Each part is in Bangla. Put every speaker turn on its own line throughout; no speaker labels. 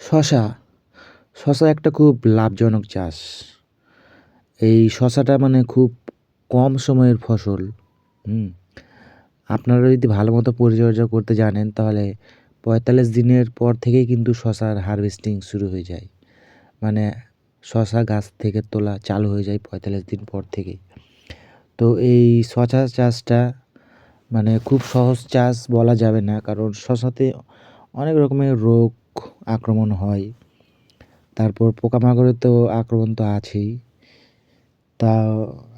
শশা, শশা একটা খুব লাভজনক চাষ। এই শশাটা মানে খুব কম সময়ের ফসল। হুম। আপনারা যদি ভালো মতো পরিচর্যা করতে জানেন তাহলে ৪৫ দিনের পর থেকেই কিন্তু শশার হারভেস্টিং শুরু হয়ে যায়। মানে শশা গাছ থেকে তোলা চালু হয়ে যায় ৪৫ দিন পর থেকেই। তো এই শশা চাষটা মানে খুব সহজ চাষ বলা যাবে না, কারণ শশাতে অনেক রকমের রোগ আক্রমণ হয়। তারপর পোকামাকড়ের তো আক্রমণ তো আছেই। তা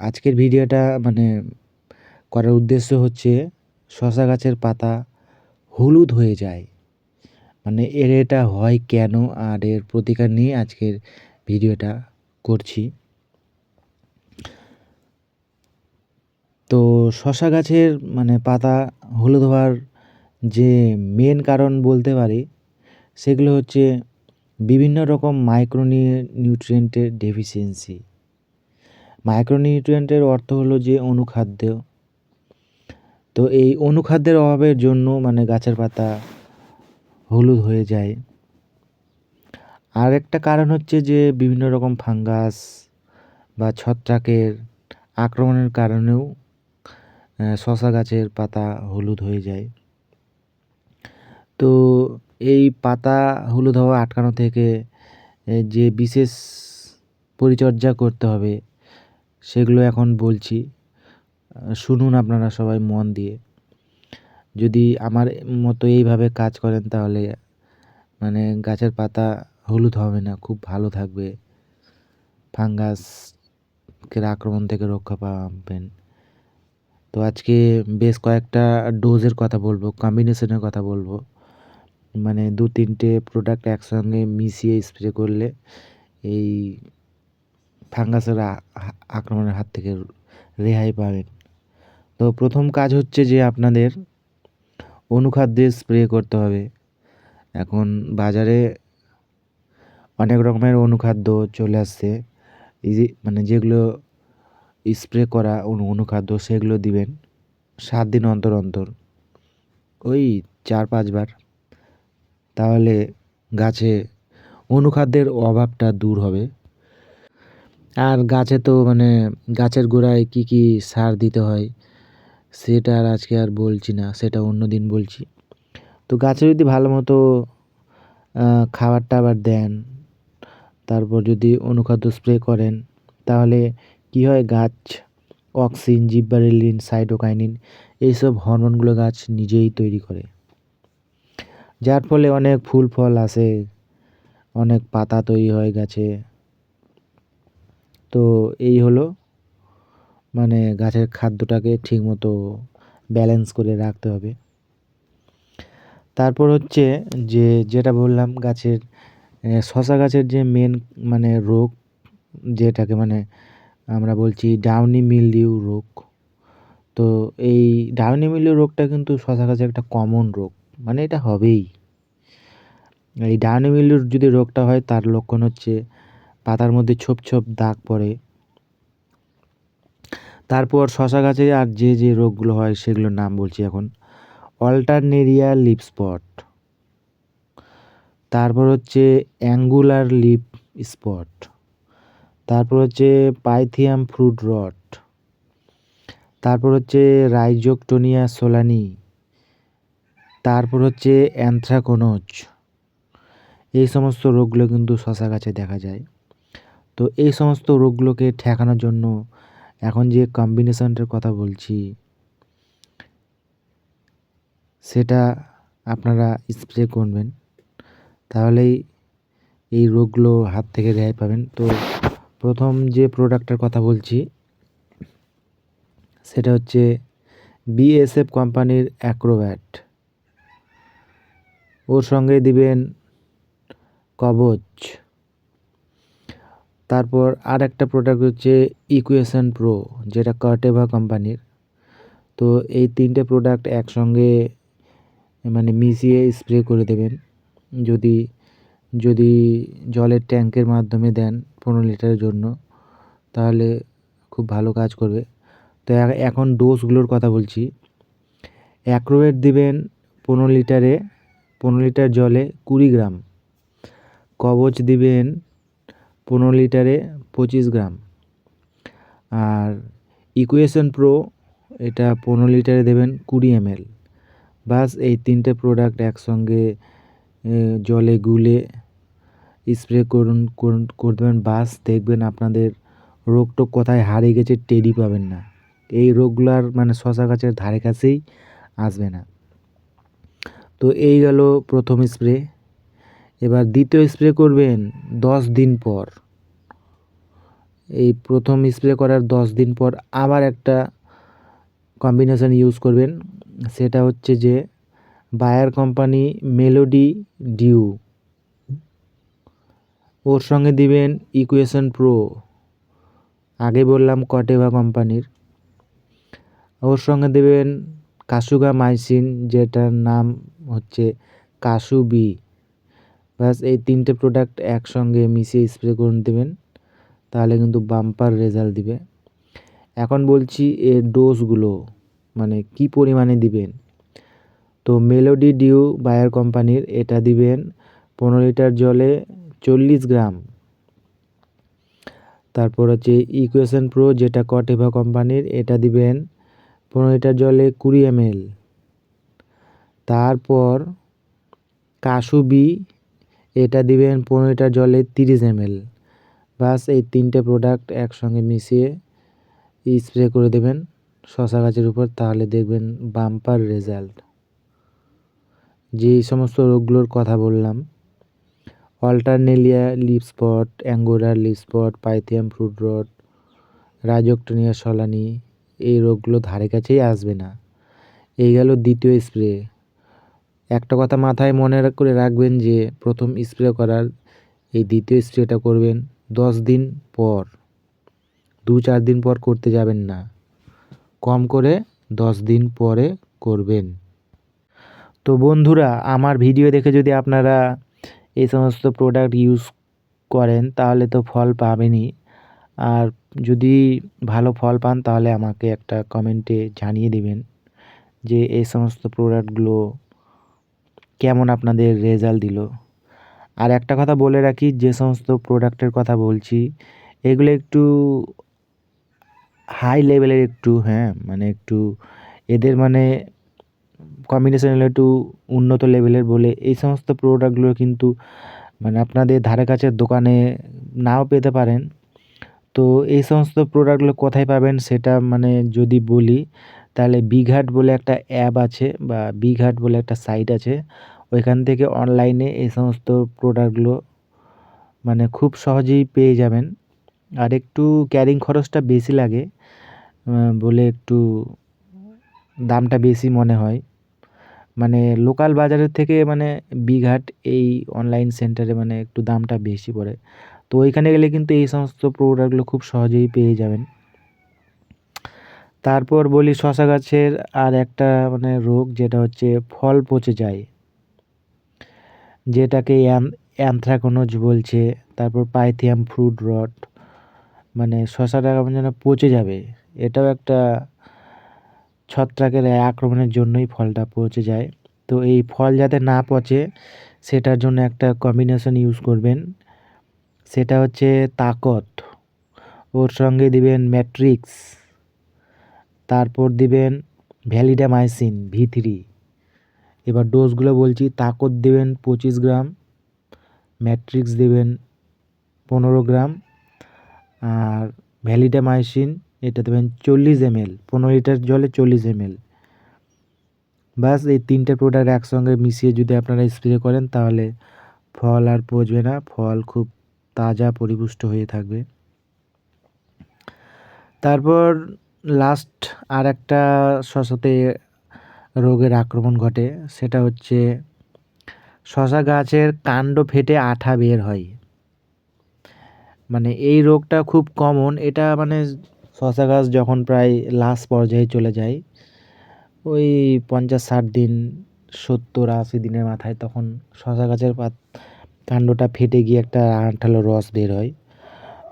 আজকের ভিডিওটা মানে করার উদ্দেশ্য হচ্ছে শশা গাছের পাতা হলুদ হয়ে যায়। মানে এটা হয় কেন আর এর প্রতিকার নিয়ে আজকের ভিডিওটা করছি। তো শশা গাছের মানে পাতা হলুদ হওয়ার যে মেন কারণ বলতে পারি সেগুলো হচ্ছে বিভিন্ন রকম নিউট্রিয়েন্টের ডেফিসিয়েন্সি। মাইক্রোনিউট্রিয়েন্টের অর্থ হলো যে অনুখাদ্য। তো এই অনুখাদ্যের অভাবের জন্য মানে গাছের পাতা হলুদ হয়ে যায়। আর একটা কারণ হচ্ছে যে বিভিন্ন রকম ফাঙ্গাস বা ছত্রাকের আক্রমণের কারণেও শশা গাছের পাতা হলুদ হয়ে যায়। তো এই পাতা হলুদ হওয়া আটকানো থেকে যে বিশেষ পরিচর্যা করতে হবে সেগুলো এখন বলছি। শুনুন আপনারা সবাই মন দিয়ে। যদি আমার মতো এইভাবে কাজ করেন তাহলে মানে গাছের পাতা হলুদ হবে না, খুব ভালো থাকবে, ফাঙ্গাসের আক্রমণ থেকে রক্ষা পাবেন। তো আজকে বেশ কয়েকটা ডোজের কথা বলবো, কম্বিনেশনের কথা বলবো। মানে ২-৩টে প্রোডাক্ট একসঙ্গে মিশিয়ে স্প্রে করলে এই ফাঙ্গাসের আক্রমণের হাত থেকে রেহাই পাবেন। তো প্রথম কাজ হচ্ছে যে আপনাদের অনুখাদ্যে স্প্রে করতে হবে। এখন বাজারে অনেক রকমের অনুখাদ্য চলে আসছে। এই যে মানে যেগুলো স্প্রে করা অনুখাদ্য সেগুলো দিবেন ৭ দিন অন্তর অন্তর, ওই ৪-৫ বার। তাহলে গাছে অনুখাদ্যের অভাবটা দূর হবে। আর গাছে তো মানে গাছের গোড়ায় কী কী সার দিতে হয় সেটা আর আজকে আর বলছি না, সেটা অন্য দিন বলছি। তো গাছে যদি ভালো মতো খাবার-টাবার দেন, তারপর যদি অনুখাদ্য স্প্রে করেন তাহলে কী হয়, গাছ অক্সিন, জিব্বারেলিন, সাইটোকাইনিন এইসব হরমোনগুলো গাছ নিজেই তৈরি করে। যার ফলে অনেক ফুল ফল আসে, অনেক পাতা তৈরি হয় গাছে। তো এই হলো মানে গাছের খাদ্যটাকে ঠিকমতো ব্যালেন্স করে রাখতে হবে। তারপর হচ্ছে যে যেটা বললাম গাছের শশা গাছের যে মেন মানে রোগ, যেটাকে মানে আমরা বলছি ডাউনি মিলডিউ রোগ। তো এই ডাউনি মিলডিউ রোগটা কিন্তু শশা গাছের একটা কমন রোগ, মানে এটা হবেই। এই ডাউনি মিলডিউর যদি রোগটা হয় তার লক্ষণ হচ্ছে পাতার মধ্যে ছোপ ছোপ দাগ পড়ে। তারপর শশা গাছে আর যে যে রোগগুলো হয় সেগুলোর নাম বলছি এখন। অল্টারনেরিয়া লিফ স্পট, তারপর হচ্ছে অ্যাঙ্গুলার লিফ স্পট, তারপর হচ্ছে পাইথিয়াম ফ্রুট রট, তারপর হচ্ছে রাইজোকটোনিয়া সোলানি, তারপর হচ্ছে অ্যানথ্রাকোনোজ। এই সমস্ত রোগগুলো কিন্তু শশা গাছে দেখা যায়। তো এই সমস্ত রোগগুলোকে ঠেকানোর জন্য এখন যে কম্বিনেশনটার কথা বলছি সেটা আপনারা স্প্রে করবেন, তাহলেই এই রোগগুলো হাত থেকে রেহাই পাবেন। তো প্রথম যে প্রোডাক্টটার কথা বলছি সেটা হচ্ছে বিএসএফ কোম্পানির অ্যাক্রোভ্যাট। ওর সঙ্গে দিবেন কবচ। তারপর আর একটা প্রোডাক্ট হচ্ছে ইকুয়েশন প্রো, যেটা কর্টেভা কোম্পানির। তো এই 3টে প্রোডাক্ট একসঙ্গে মানে মিশিয়ে স্প্রে করে দেবেন। যদি যদি জলের ট্যাঙ্কের মাধ্যমে দেন ১৫ লিটারের জন্য তাহলে খুব ভালো কাজ করবে। তো এখন ডোজগুলোর কথা বলছি। অ্যাক্রোভেট দিবেন ১৫ লিটারে, ১৫ লিটার জলে ২০ গ্রাম। কবচ দিবেন 15 লিটারে 25 গ্রাম। আর ইকুয়েশন প্রো এটা 15 লিটারে দেবেন 20 ml। বাস এই 3টে প্রোডাক্ট একসঙ্গে জলে গুলে স্প্রে করে দেবেন। বাস দেখবেন আপনাদের রোগ টোগ কোথায় হারিয়ে গেছে টেরই পাবেন না। এই রোগগুলার মানে শশা গাছের ধারে কাছেই আসবে না। তো এই গেল প্রথম স্প্রে। এবার দ্বিতীয় স্প্রে করবেন 10 দিন পর। এই প্রথম স্প্রে করার 10 দিন পর আবার একটা কম্বিনেশন ইউজ করবেন, সেটা হচ্ছে যে বায়ার কোম্পানি মেলোডি ডিউ, ওর সঙ্গে দিবেন ইকুয়েশন প্রো, আগে বললাম কটেভা কোম্পানির। ওর সঙ্গে দেবেন কাসুগা মাইসিন, যেটার নাম হচ্ছে কাসু বি। ব্যাস এই 3টে প্রোডাক্ট একসঙ্গে মিশিয়ে স্প্রে করে দেবেন, তাহলে কিন্তু বাম্পার রেজাল্ট দিবে। এখন বলছি এর ডোজগুলো, মানে কি পরিমাণে দিবেন। তো মেলোডি ডিউ বায়ার কোম্পানির এটা দিবেন 15 লিটার জলে 40 গ্রাম। তারপর হচ্ছে ইকুয়েশন প্রো যেটা কটেভা কোম্পানির, এটা দিবেন 15 লিটার জলে 20 ml। তারপর কাসুবি এটা দিবেন 15 লিটার জলে 30 ml। বাস এই 3টে প্রোডাক্ট একসঙ্গে মিশিয়ে স্প্রে করে দেবেন শশা গাছের উপর, তাহলে দেখবেন বাম্পার রেজাল্ট। যে সমস্ত রোগগুলোর কথা বললাম, অল্টারনেলিয়া লিফ স্পট, অ্যাঙ্গোরার leaf spot, pythium fruit rot, rhizoctonia solani, এই রোগগুলো ধারে কাছেই আসবে না। এই গেল দ্বিতীয় স্প্রে। একটা কথা মাথায় মনে করে রাখবেন যে প্রথম স্প্রে করার এই দ্বিতীয় স্প্রেটা করবেন 10 দিন পর, 2-4 দিন পর করতে যাবেন না, কম করে 10 দিন পরে করবেন। তো বন্ধুরা, আমার ভিডিও দেখে যদি আপনারা এই সমস্ত প্রোডাক্ট ইউজ করেন তাহলে তো ফল পাবেনই। আর যদি ভালো ফল পান তাহলে আমাকে একটা কমেন্টে জানিয়ে দেবেন যে এই সমস্ত প্রোডাক্টগুলো কেমন আপনাদের রেজাল্ট দিল। আর একটা কথা বলে রাখি, যে সমস্ত প্রোডাক্টের কথা বলছি এগুলো একটু হাই লেভেলের, একটু মানে একটু এদের মানে কম্বিনেশন হলো একটু উন্নত লেভেলের বলে এই সমস্ত প্রোডাক্টগুলো কিন্তু মানে আপনাদের ধারে কাছের দোকানে নাও পেতে পারেন। তো এই সমস্ত প্রোডাক্টগুলো কোথায় পাবেন সেটা মানে যদি বলি, তাহলে বিঘাট বলে একটা অ্যাপ আছে বা বিঘাট বলে একটা সাইট আছে, ওইখান থেকে অনলাইনে এই সমস্ত প্রোডাক্টগুলো মানে খুব সহজেই পেয়ে যাবেন। আর একটু ক্যারিং খরচটা বেশি লাগে বলে একটু দামটা বেশি মনে হয়। মানে লোকাল বাজারের থেকে মানে বিঘাট এই অনলাইন সেন্টারে মানে একটু দামটা বেশি পড়ে। তো ওইখানে গেলে কিন্তু এই সমস্ত প্রোডাক্টগুলো খুব সহজেই পেয়ে যাবেন। তারপর বলি শশা গাছের আর একটা মানে রোগ, যেটা হচ্ছে ফল পচে যায়, যেটাকে অ্যানথ্রাকনোজ বলছে। তারপর পাইথিয়াম ফ্রুট রট, মানে শশাটা কেমন যেন পচে যাবে, এটাও একটা ছত্রাকের আক্রমণের জন্যই ফলটা পচে যায়। তো এই ফল যাতে না পচে সেটার জন্য একটা কম্বিনেশন ইউজ করবেন, সেটা হচ্ছে তাকত, ওর সঙ্গে দিবেন ম্যাট্রিক্স, তারপর দিবেন ভ্যালিডামাইসিন V3। এবার ডোজগুলো বলছি, তাকত দেবেন 25 গ্রাম, ম্যাট্রিক্স দেবেন 15 গ্রাম, আর ভ্যালিডামাইসিন এটা দেবেন 40 ml, 15 লিটার জলে 40 ml। বাস এই 3টে প্রোডাক্ট একসঙ্গে মিশিয়ে যদি আপনারা স্প্রে করেন তাহলে ফল আর পচবে না, ফল খুব তাজা পরিপুষ্ট হয়ে থাকবে। তারপর লাস্ট আর একটা শশাতে রোগের আক্রমণ ঘটে, সেটা হচ্ছে শশা গাছের কাণ্ড ফেটে আঠা বের হয়। মানে এই রোগটা খুব কমন, এটা মানে শশা গাছ যখন প্রায় লাস্ট পর্যায়ে চলে যায়, ওই 50-60 দিন, 70-80 দিনের মাথায়, তখন শশা গাছের কাণ্ডটা ফেটে গিয়ে একটা আঠালো রস বের হয়।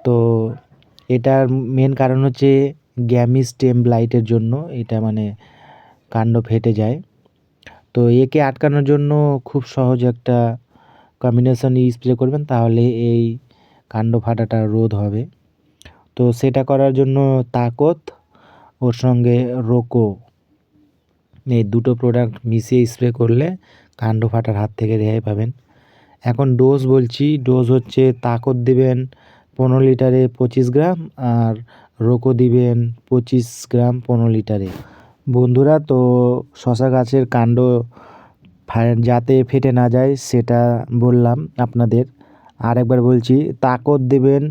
তো এটার মেন কারণ হচ্ছে গ্যামি স্টেম ব্লাইটের জন্য এটা মানে কাণ্ড ফেটে যায়। তো একে আটকানোর জন্য খুব সহজ একটা কম্বিনেশন স্প্রে করবেন, তাহলে এই কাণ্ড ফাটাটা রোধ হবে। তো সেটা করার জন্য তাকত ওর সঙ্গে রোকো এই দুটো প্রোডাক্ট মিশিয়ে স্প্রে করলে কাণ্ড ফাটার হাত থেকে রেহাই পাবেন। এখন ডোজ বলছি, ডোজ হচ্ছে তাকত দিবেন 15 লিটারে 25 গ্রাম, আর রোকো দিবেন 25 গ্রাম 15 লিটারে। বন্ধুরা, তো শশা গাছের কাণ্ড যাতে ফেটে না যায় সেটা বললাম আপনাদের। আর একবার বলছি, তাকত দেবেন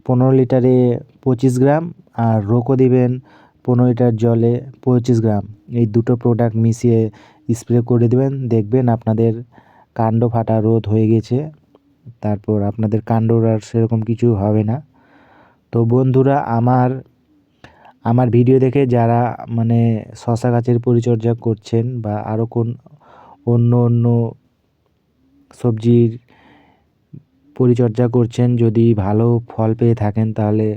15 লিটারে 25 গ্রাম, আর রোকো দিবেন 15 লিটার জলে 25 গ্রাম। এই দুটো প্রোডাক্ট মিশিয়ে স্প্রে করে দেবেন, দেখবেন আপনাদের কাণ্ড ফাটা রোধ হয়ে গেছে। তারপর আপনাদের কাণ্ডর আর সেরকম কিছু হবে না। তো বন্ধুরা, আমার ভিডিও দেখে যারা মানে শশা গাছের পরিচর্যা করছেন বা আরও অন্য সবজির পরিচর্যা করছেন, যদি ভালো ফল পেয়ে থাকেন তাহলে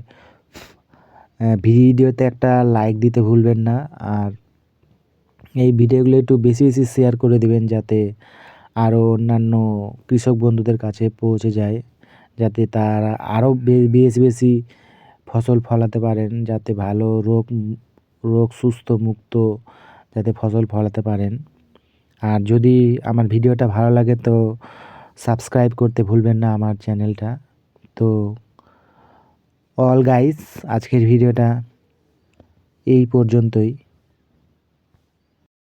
ভিডিওতে একটা লাইক দিতে ভুলবেন না। আর এই ভিডিওগুলো একটু বেশি বেশি শেয়ার করে দেবেন, যাতে আরও অন্যান্য কৃষক বন্ধুদের কাছে পৌঁছে যায়, যাতে তারা আরও বেশি বেশি ফসল ফলাতে পারেন, যাতে ভালো রোগ সুস্থ মুক্ত যাতে ফসল ফলাতে পারেন। আর যদি আমার ভিডিওটা ভালো লাগে তো সাবস্ক্রাইব করতে ভুলবেন না আমার চ্যানেলটা। তো অল গাইস, আজকের ভিডিওটা এই পর্যন্তই।